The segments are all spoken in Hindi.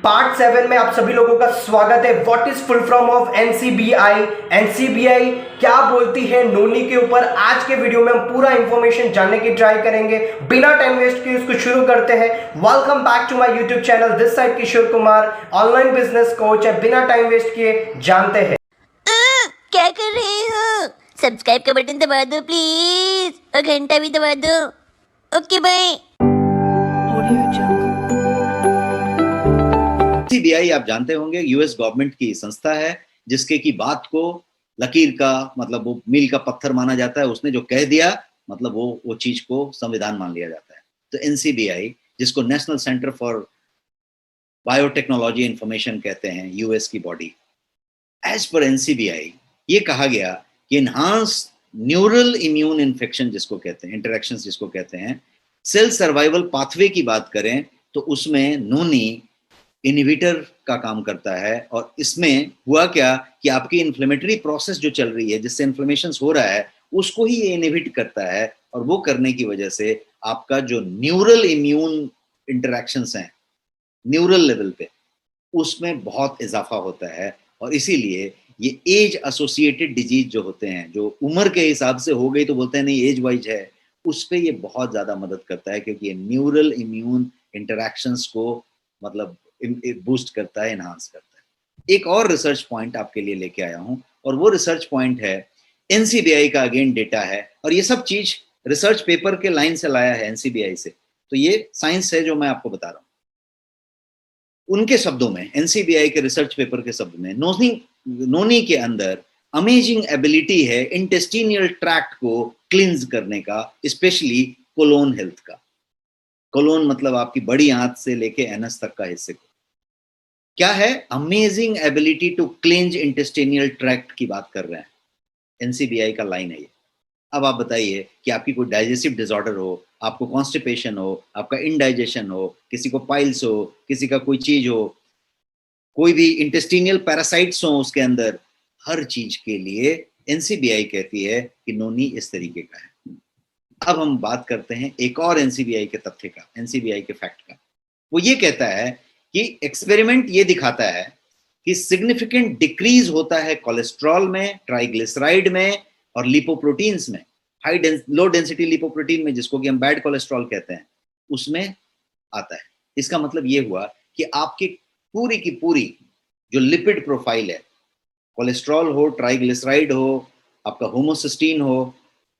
पार्ट 7 में आप सभी लोगों का स्वागत है। What is full form of NCBI? NCBI क्या बोलती है नोनी के ऊपर? आज के वीडियो में हम पूरा इंफॉर्मेशन जानने की ट्राई करेंगे। बिना टाइम वेस्ट किए इसको शुरू करते हैं। Welcome back to my YouTube channel. This side Kishore Kumar, online business coach है। बिना टाइम वेस्ट किए जानते हैं क्या कर रहे हो? सब्सक्राइब का बटन दबा दो प्लीज, और घंटा भी दबा दो। Okay bye. सीबीआई आप जानते होंगे यूएस गवर्नमेंट की संस्था है जिसके की बात को लकीर का मतलब वो मील का पत्थर माना जाता है। उसने जो कह दिया मतलब वो चीज को संविधान मान लिया जाता है। तो एनसीबीआई, जिसको national centre for biotechnology information कहते हैं, यूएस की बॉडी, एज पर एनसीबीआई ये कहा गया कि इनहांस न्यूरल इम्यून इन्फेक्शन जिसको कहते हैं, इंटरेक्शंस जिसको कहते हैं, सेल सर्वाइवल पाथवे की बात करें तो उसमें नोनी इनहिबिटर का काम करता है। और इसमें हुआ क्या कि आपकी इन्फ्लेमेटरी प्रोसेस जो चल रही है, जिससे इन्फ्लेमेशन हो रहा है, उसको ही ये इनहिबिट करता है। और वो करने की वजह से आपका जो न्यूरल इम्यून इंटरेक्शंस हैं न्यूरल लेवल पे, उसमें बहुत इजाफा होता है। और इसीलिए ये एज एसोसिएटेड डिजीज जो होते हैं, जो उम्र के हिसाब से हो गई तो बोलते हैं नहीं एज वाइज है, उस पर ये बहुत ज्यादा मदद करता है, क्योंकि ये न्यूरल इम्यून इंटरेक्शंस को मतलब बूस्ट करता है, इनहांस करता है। एक और रिसर्च पॉइंट आपके लिए लेके आया हूं, और वो रिसर्च पॉइंट है एनसीबीआई का अगेन डेटा है। और ये सब चीज रिसर्च पेपर के लाइन से लाया है एनसीबीआई से, तो ये साइंस है जो मैं आपको बता रहा हूं। उनके शब्दों में, एनसीबीआई के रिसर्च पेपर के शब्द में, नोनी के अंदर अमेजिंग एबिलिटी है इंटेस्टिनियल ट्रैक्ट को क्लींस करने का, स्पेशली कोलोन हेल्थ का। कोलोन मतलब आपकी बड़ी आंत से लेके एनस तक का हिस्से को। क्या है? Amazing ability to cleanse intestinal tract की बात कर रहे हैं। एनसीबीआई का लाइन है ये। अब आप बताइए कि आपकी कोई डाइजेस्टिव डिसऑर्डर हो, आपको कॉन्स्टिपेशन हो, आपका इनडाइजेशन हो, किसी को पाइल्स हो, किसी का कोई चीज हो, कोई भी इंटेस्टिनियल पैरासाइट्स हो उसके अंदर, हर चीज के लिए एनसीबीआई कहती है कि नोनी इस तरीके का है। अब हम बात करते हैं एक और एनसीबीआई के तथ्य का, एनसीबीआई के फैक्ट का। वो ये कहता है कि एक्सपेरिमेंट ये दिखाता है कि सिग्निफिकेंट डिक्रीज होता है कोलेस्ट्रॉल में, ट्राइग्लिसराइड में और लिपोप्रोटीन्स में। लो डेंसिटी लिपोप्रोटीन में, जिसको कि हम बैड कोलेस्ट्रॉल कहते हैं, उसमें आता है। इसका मतलब ये हुआ कि आपकी पूरी की पूरी जो लिपिड प्रोफाइल है, कोलेस्ट्रॉल हो, ट्राइग्लिसराइड हो, आपका होमोसिस्टीन हो,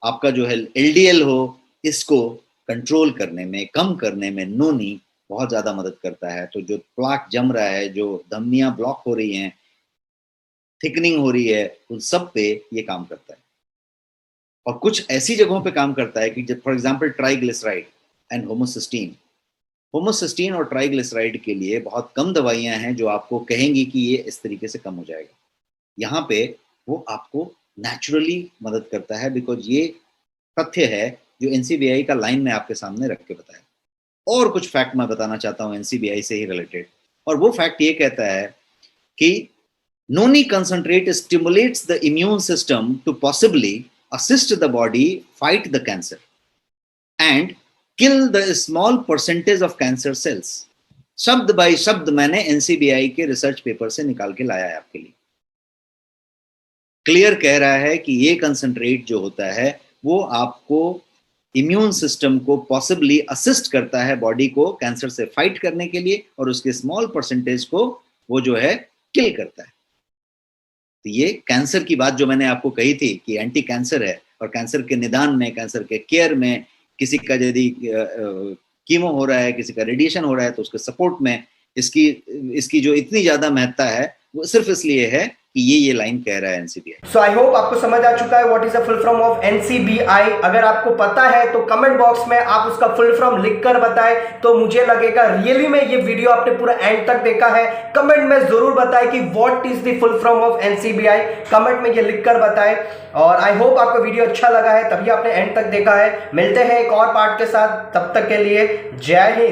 आपका जो है एलडीएल हो, इसको कंट्रोल करने में, कम करने में नोनी बहुत ज्यादा मदद करता है। तो जो प्लाक जम रहा है, जो धमनियां ब्लॉक हो रही हैं, थिकनिंग हो रही है, उन सब पे ये काम करता है। और कुछ ऐसी जगहों पे काम करता है कि for example triglyceride and homocysteine और ट्राइग्लिसराइड के लिए बहुत कम दवाइयां हैं जो आपको कहेंगी कि ये इस तरीके से कम हो जाएगा। यहाँ पे वो आपको नेचुरली मदद करता है, बिकॉज ये तथ्य है जो एनसीबीआई का लाइन में आपके सामने रख के बताया। और कुछ फैक्ट मैं बताना चाहता हूँ एनसीबीआई से ही रिलेटेड, और वो फैक्ट ये कहता है कि noni concentrate stimulates the immune system to possibly assist the body fight the cancer and kill the small percentage of cancer cells। शब्द बाय शब्द मैंने एनसीबीआई के रिसर्च पेपर से निकाल के लाया है आपके लिए। क्लियर कह रहा है कि ये कंसंट्रेट जो होता है वो आपको इम्यून सिस्टम को पॉसिबली असिस्ट करता है बॉडी को कैंसर से फाइट करने के लिए, और उसके स्मॉल परसेंटेज को वो जो है किल करता है। तो ये कैंसर की बात जो मैंने आपको कही थी कि एंटी कैंसर है, और कैंसर के निदान में, कैंसर के केयर में, किसी का यदि कीमो हो रहा है, किसी का रेडिएशन हो रहा है, तो उसके सपोर्ट में इसकी जो इतनी ज्यादा महत्ता है वो सिर्फ इसलिए है कि ये लाइन कह रहा है एनसीबीआई। सो आई होप आपको समझ आ चुका है what is the full form of NCBI. अगर आपको पता है तो कमेंट बॉक्स में आप उसका फुल फॉर्म लिखकर बताएं, तो मुझे लगेगा रियली में ये वीडियो आपने पूरा एंड तक देखा है। कमेंट में जरूर बताएं कि what is the full form of NCBI. Comment में ये लिखकर बताएं। और आई होप आपको वीडियो अच्छा लगा है, तभी आपने एंड तक देखा है। मिलते हैं एक और पार्ट के साथ, तब तक के लिए जय हिंद।